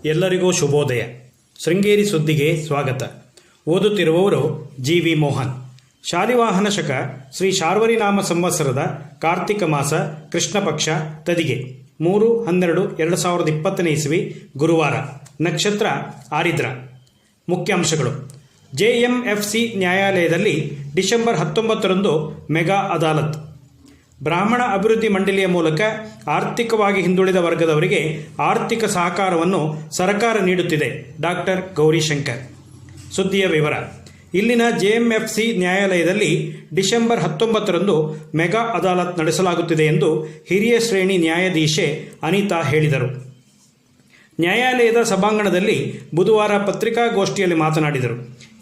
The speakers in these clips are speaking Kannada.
ಎಲ್ಲರಿಗೂ ಶುಭೋದಯ. ಶೃಂಗೇರಿ ಸುದ್ದಿಗೆ ಸ್ವಾಗತ. ಓದುತ್ತಿರುವವರು ಜಿ.ವಿ. ಮೋಹನ್. ಶಾಲಿವಾಹನ ಶಕ ಶ್ರೀ ಶಾರ್ವರಿನಾಮ ಸಂವತ್ಸರದ ಕಾರ್ತಿಕ ಮಾಸ ಕೃಷ್ಣ ಪಕ್ಷ ತದಿಗೆ 3/12/2020 ಇಸವಿ ಗುರುವಾರ. ನಕ್ಷತ್ರ ಆರಿದ್ರ. ಮುಖ್ಯಾಂಶಗಳು. ಜೆಎಂಎಫ್ಸಿ ನ್ಯಾಯಾಲಯದಲ್ಲಿ ಡಿಸೆಂಬರ್ 19ರಂದು ಮೆಗಾ ಅದಾಲತ್. ಬ್ರಾಹ್ಮಣ ಅಭಿವೃದ್ಧಿ ಮಂಡಳಿಯ ಮೂಲಕ ಆರ್ಥಿಕವಾಗಿ ಹಿಂದುಳಿದ ವರ್ಗದವರಿಗೆ ಆರ್ಥಿಕ ಸಹಕಾರವನ್ನು ಸರ್ಕಾರ ನೀಡುತ್ತಿದೆ. ಡಾಕ್ಟರ್ ಗೌರಿಶಂಕರ್. ಸುದ್ದಿಯ ವಿವರ. ಇಲ್ಲಿನ ಜೆಎಂಎಫ್ಸಿ ನ್ಯಾಯಾಲಯದಲ್ಲಿ ಡಿಸೆಂಬರ್ 19ರಂದು ಮೆಗಾ ಅದಾಲತ್ ನಡೆಸಲಾಗುತ್ತಿದೆ ಎಂದು ಹಿರಿಯ ಶ್ರೇಣಿ ನ್ಯಾಯಾಧೀಶೆ ಅನಿತಾ ಹೇಳಿದರು. ನ್ಯಾಯಾಲಯದ ಸಭಾಂಗಣದಲ್ಲಿ ಬುಧವಾರ ಪತ್ರಿಕಾಗೋಷ್ಠಿಯಲ್ಲಿ ಮಾತನಾಡಿದರು.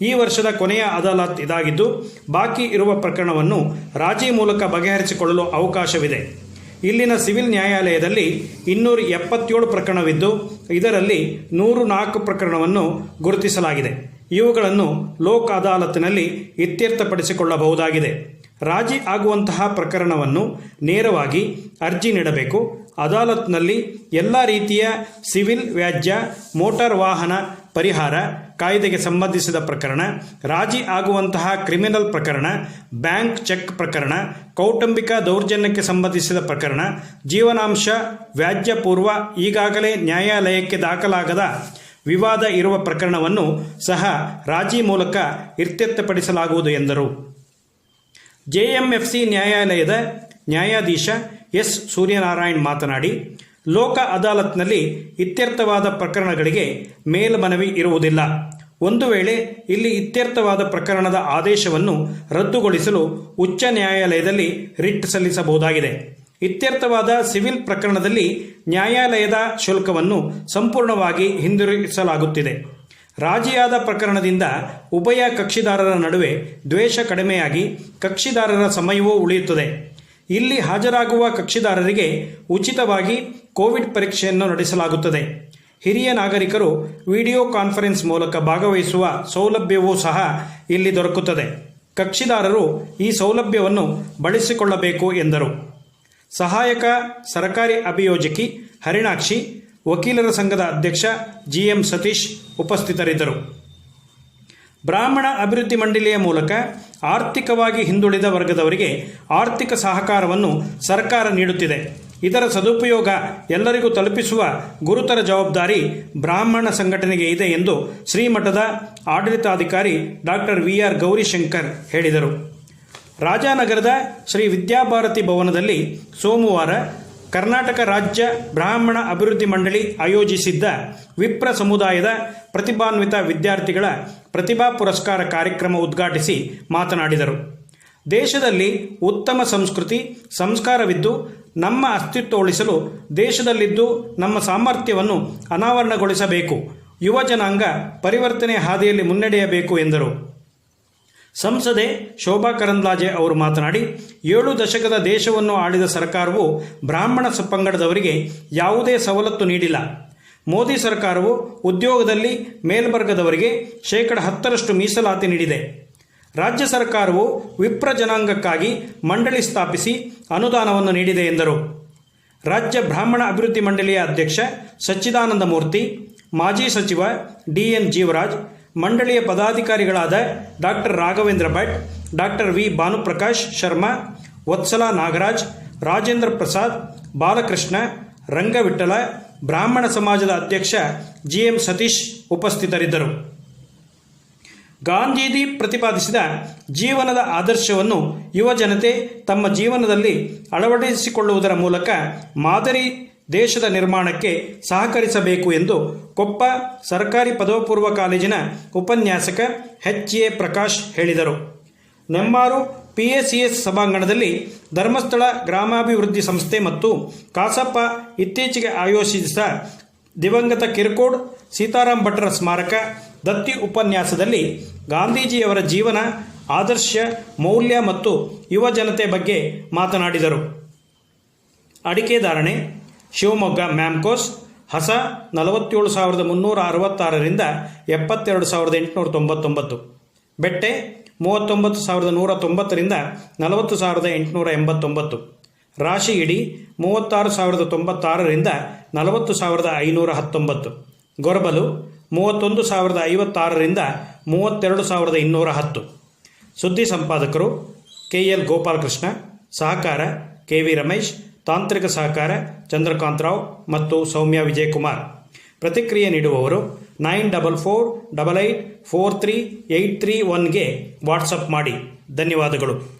ಈ ವರ್ಷದ ಕೊನೆಯ ಅದಾಲತ್ ಇದಾಗಿದ್ದು, ಬಾಕಿ ಇರುವ ಪ್ರಕರಣವನ್ನು ರಾಜಿ ಮೂಲಕ ಬಗೆಹರಿಸಿಕೊಳ್ಳಲು ಅವಕಾಶವಿದೆ. ಇಲ್ಲಿನ ಸಿವಿಲ್ ನ್ಯಾಯಾಲಯದಲ್ಲಿ 277 ಪ್ರಕರಣವಿದ್ದು, ಇದರಲ್ಲಿ 104 ಪ್ರಕರಣವನ್ನು ಗುರುತಿಸಲಾಗಿದೆ. ಇವುಗಳನ್ನು ಲೋಕ್ ಅದಾಲತ್ನಲ್ಲಿ ಇತ್ಯರ್ಥಪಡಿಸಿಕೊಳ್ಳಬಹುದಾಗಿದೆ. ರಾಜಿ ಆಗುವಂತಹ ಪ್ರಕರಣವನ್ನು ನೇರವಾಗಿ ಅರ್ಜಿ ನೀಡಬೇಕು. ಅದಾಲತ್ನಲ್ಲಿ ಎಲ್ಲ ರೀತಿಯ ಸಿವಿಲ್, ವ್ಯಾಜ್ಯ, ಮೋಟಾರ್ ವಾಹನ ಪರಿಹಾರ ಕಾಯ್ದೆಗೆ ಸಂಬಂಧಿಸಿದ ಪ್ರಕರಣ, ರಾಜಿ ಆಗುವಂತಹ ಕ್ರಿಮಿನಲ್ ಪ್ರಕರಣ, ಬ್ಯಾಂಕ್ ಚೆಕ್ ಪ್ರಕರಣ, ಕೌಟುಂಬಿಕ ದೌರ್ಜನ್ಯಕ್ಕೆ ಸಂಬಂಧಿಸಿದ ಪ್ರಕರಣ, ಜೀವನಾಂಶ ವ್ಯಾಜ್ಯ ಪೂರ್ವ ಈಗಾಗಲೇ ನ್ಯಾಯಾಲಯಕ್ಕೆ ದಾಖಲಾಗದ ವಿವಾದ ಇರುವ ಪ್ರಕರಣವನ್ನು ಸಹ ರಾಜಿ ಮೂಲಕ ಇತ್ಯರ್ಥಪಡಿಸಲಾಗುವುದು ಎಂದರು. ಜೆಎಂಎಫ್ಸಿ ನ್ಯಾಯಾಲಯದ ನ್ಯಾಯಾಧೀಶ ಎಸ್. ಸೂರ್ಯನಾರಾಯಣ್ ಮಾತನಾಡಿ, ಲೋಕ ಅದಾಲತ್ನಲ್ಲಿ ಇತ್ಯರ್ಥವಾದ ಪ್ರಕರಣಗಳಿಗೆ ಮೇಲ್ಮನವಿ ಇರುವುದಿಲ್ಲ. ಒಂದು ವೇಳೆ ಇಲ್ಲಿ ಇತ್ಯರ್ಥವಾದ ಪ್ರಕರಣದ ಆದೇಶವನ್ನು ರದ್ದುಗೊಳಿಸಲು ಉಚ್ಚ ನ್ಯಾಯಾಲಯದಲ್ಲಿ ರಿಟ್ ಸಲ್ಲಿಸಬಹುದಾಗಿದೆ. ಇತ್ಯರ್ಥವಾದ ಸಿವಿಲ್ ಪ್ರಕರಣದಲ್ಲಿ ನ್ಯಾಯಾಲಯದ ಶುಲ್ಕವನ್ನು ಸಂಪೂರ್ಣವಾಗಿ ಹಿಂದಿರುಗಿಸಲಾಗುತ್ತಿದೆ. ರಾಜಿಯಾದ ಪ್ರಕರಣದಿಂದ ಉಭಯ ಕಕ್ಷಿದಾರರ ನಡುವೆ ದ್ವೇಷ ಕಡಿಮೆಯಾಗಿ ಕಕ್ಷಿದಾರರ ಸಮಯವೂ ಉಳಿಯುತ್ತದೆ. ಇಲ್ಲಿ ಹಾಜರಾಗುವ ಕಕ್ಷಿದಾರರಿಗೆ ಉಚಿತವಾಗಿ ಕೋವಿಡ್ ಪರೀಕ್ಷೆಯನ್ನು ನಡೆಸಲಾಗುತ್ತದೆ. ಹಿರಿಯ ನಾಗರಿಕರು ವಿಡಿಯೋ ಕಾನ್ಫರೆನ್ಸ್ ಮೂಲಕ ಭಾಗವಹಿಸುವ ಸೌಲಭ್ಯವೂ ಸಹ ಇಲ್ಲಿ ದೊರಕುತ್ತದೆ. ಕಕ್ಷಿದಾರರು ಈ ಸೌಲಭ್ಯವನ್ನು ಬಳಸಿಕೊಳ್ಳಬೇಕು ಎಂದರು. ಸಹಾಯಕ ಸರ್ಕಾರಿ ಅಭಿಯೋಜಕಿ ಹರಿಣಾಕ್ಷಿ, ವಕೀಲರ ಸಂಘದ ಅಧ್ಯಕ್ಷ ಜಿಎಂ ಸತೀಶ್ ಉಪಸ್ಥಿತರಿದ್ದರು. ಬ್ರಾಹ್ಮಣ ಅಭಿವೃದ್ಧಿ ಮಂಡಳಿಯ ಮೂಲಕ ಆರ್ಥಿಕವಾಗಿ ಹಿಂದುಳಿದ ವರ್ಗದವರಿಗೆ ಆರ್ಥಿಕ ಸಹಕಾರವನ್ನು ಸರ್ಕಾರ ನೀಡುತ್ತಿದೆ. ಇದರ ಸದುಪಯೋಗ ಎಲ್ಲರಿಗೂ ತಲುಪಿಸುವ ಗುರುತರ ಜವಾಬ್ದಾರಿ ಬ್ರಾಹ್ಮಣ ಸಂಘಟನೆಗೆ ಇದೆ ಎಂದು ಶ್ರೀಮಠದ ಆಡಳಿತಾಧಿಕಾರಿ ಡಾಕ್ಟರ್ ವಿ.ಆರ್. ಗೌರಿಶಂಕರ್ ಹೇಳಿದರು. ರಾಜಾನಗರದ ಶ್ರೀ ವಿದ್ಯಾಭಾರತಿ ಭವನದಲ್ಲಿ ಸೋಮವಾರ ಕರ್ನಾಟಕ ರಾಜ್ಯ ಬ್ರಾಹ್ಮಣ ಅಭಿವೃದ್ಧಿ ಮಂಡಳಿ ಆಯೋಜಿಸಿದ್ದ ವಿಪ್ರ ಸಮುದಾಯದ ಪ್ರತಿಭಾನ್ವಿತ ವಿದ್ಯಾರ್ಥಿಗಳ ಪ್ರತಿಭಾ ಪುರಸ್ಕಾರ ಕಾರ್ಯಕ್ರಮ ಉದ್ಘಾಟಿಸಿ ಮಾತನಾಡಿದರು. ದೇಶದಲ್ಲಿ ಉತ್ತಮ ಸಂಸ್ಕೃತಿ, ಸಂಸ್ಕಾರವಿದ್ದು ನಮ್ಮ ಅಸ್ತಿತ್ವ ಉಳಿಸಲು ದೇಶದಲ್ಲಿದ್ದು ನಮ್ಮ ಸಾಮರ್ಥ್ಯವನ್ನು ಅನಾವರಣಗೊಳಿಸಬೇಕು. ಯುವ ಜನಾಂಗ ಪರಿವರ್ತನೆ ಹಾದಿಯಲ್ಲಿ ಮುನ್ನಡೆಯಬೇಕು ಎಂದರು. ಸಂಸದೆ ಶೋಭಾ ಕರಂದ್ಲಾಜೆ ಅವರು ಮಾತನಾಡಿ, 7 ದಶಕದ ದೇಶವನ್ನು ಆಳಿದ ಸರ್ಕಾರವು ಬ್ರಾಹ್ಮಣ ಪಂಗಡದವರಿಗೆ ಯಾವುದೇ ಸವಲತ್ತು ನೀಡಿಲ್ಲ. ಮೋದಿ ಸರ್ಕಾರವು ಉದ್ಯೋಗದಲ್ಲಿ ಮೇಲ್ವರ್ಗದವರಿಗೆ 10% ಮೀಸಲಾತಿ ನೀಡಿದೆ. ರಾಜ್ಯ ಸರ್ಕಾರವು ವಿಪ್ರ ಜನಾಂಗಕ್ಕಾಗಿ ಮಂಡಳಿ ಸ್ಥಾಪಿಸಿ ಅನುದಾನವನ್ನು ನೀಡಿದೆ ಎಂದರು. ರಾಜ್ಯ ಬ್ರಾಹ್ಮಣ ಅಭಿವೃದ್ಧಿ ಮಂಡಳಿಯ ಅಧ್ಯಕ್ಷ ಸಚ್ಚಿದಾನಂದ ಮೂರ್ತಿ, ಮಾಜಿ ಸಚಿವ ಡಿ.ಎನ್. ಜೀವರಾಜ್, ಮಂಡಳಿಯ ಪದಾಧಿಕಾರಿಗಳಾದ doctor Raghavendra Bhat, doctor V. Bhanuprakash Sharma, Vatsala Nagaraj, Rajendra Prasad, Balakrishna, Rangavittala, ಬ್ರಾಹ್ಮಣ ಸಮಾಜದ ಅಧ್ಯಕ್ಷ ಜಿಎಂ ಸತೀಶ್ ಉಪಸ್ಥಿತರಿದ್ದರು. ಗಾಂಧೀಜಿ ಪ್ರತಿಪಾದಿಸಿದ ಜೀವನದ ಆದರ್ಶವನ್ನು ಯುವ ಜನತೆ ತಮ್ಮ ಜೀವನದಲ್ಲಿ ಅಳವಡಿಸಿಕೊಳ್ಳುವುದರ ಮೂಲಕ ಮಾದರಿ ದೇಶದ ನಿರ್ಮಾಣಕ್ಕೆ ಸಹಕರಿಸಬೇಕು ಎಂದು ಕೊಪ್ಪ ಸರ್ಕಾರಿ ಪದವಿಪೂರ್ವ ಕಾಲೇಜಿನ ಉಪನ್ಯಾಸಕ ಎಚ್.ಎ. ಪ್ರಕಾಶ್ ಹೇಳಿದರು. ನೆಮ್ಮಾರು ಪಿಎಸಿಎಸ್ ಸಭಾಂಗಣದಲ್ಲಿ ಧರ್ಮಸ್ಥಳ ಗ್ರಾಮಾಭಿವೃದ್ಧಿ ಸಂಸ್ಥೆ ಮತ್ತು ಕಾಸಪ್ಪ ಇತ್ತೀಚೆಗೆ ಆಯೋಜಿಸಿದ ದಿವಂಗತ ಕಿರ್ಕೋಡ್ ಸೀತಾರಾಮ್ ಭಟ್ರ ಸ್ಮಾರಕ ದತ್ತಿ ಉಪನ್ಯಾಸದಲ್ಲಿ ಗಾಂಧೀಜಿಯವರ ಜೀವನ, ಆದರ್ಶ, ಮೌಲ್ಯ ಮತ್ತು ಯುವ ಜನತೆ ಬಗ್ಗೆ ಮಾತನಾಡಿದರು. ಅಡಿಕೆ ಧಾರಣೆ ಶಿವಮೊಗ್ಗ ಮ್ಯಾಮ್ಕೋಸ್ ಹಸ 47,366ರಿಂದ 72,899, ಬೆಟ್ಟೆ 39,190ರಿಂದ 40,889, ರಾಶಿ ಇಡಿ 36,096ರಿಂದ 40,519, ಗೊರಬಲು 31,056ರಿಂದ 32,210. ಸುದ್ದಿ ಸಂಪಾದಕರು KL ಗೋಪಾಲಕೃಷ್ಣ, ಸಹಕಾರ KV ರಮೇಶ್, ತಾಂತ್ರಿಕ ಸಹಕಾರ ಚಂದ್ರಕಾಂತ್ ರಾವ್ ಮತ್ತು ಸೌಮ್ಯ ವಿಜಯಕುಮಾರ್. ಪ್ರತಿಕ್ರಿಯೆ ನೀಡುವವರು 9448843831ಗೆ ವಾಟ್ಸಪ್ ಮಾಡಿ. ಧನ್ಯವಾದಗಳು.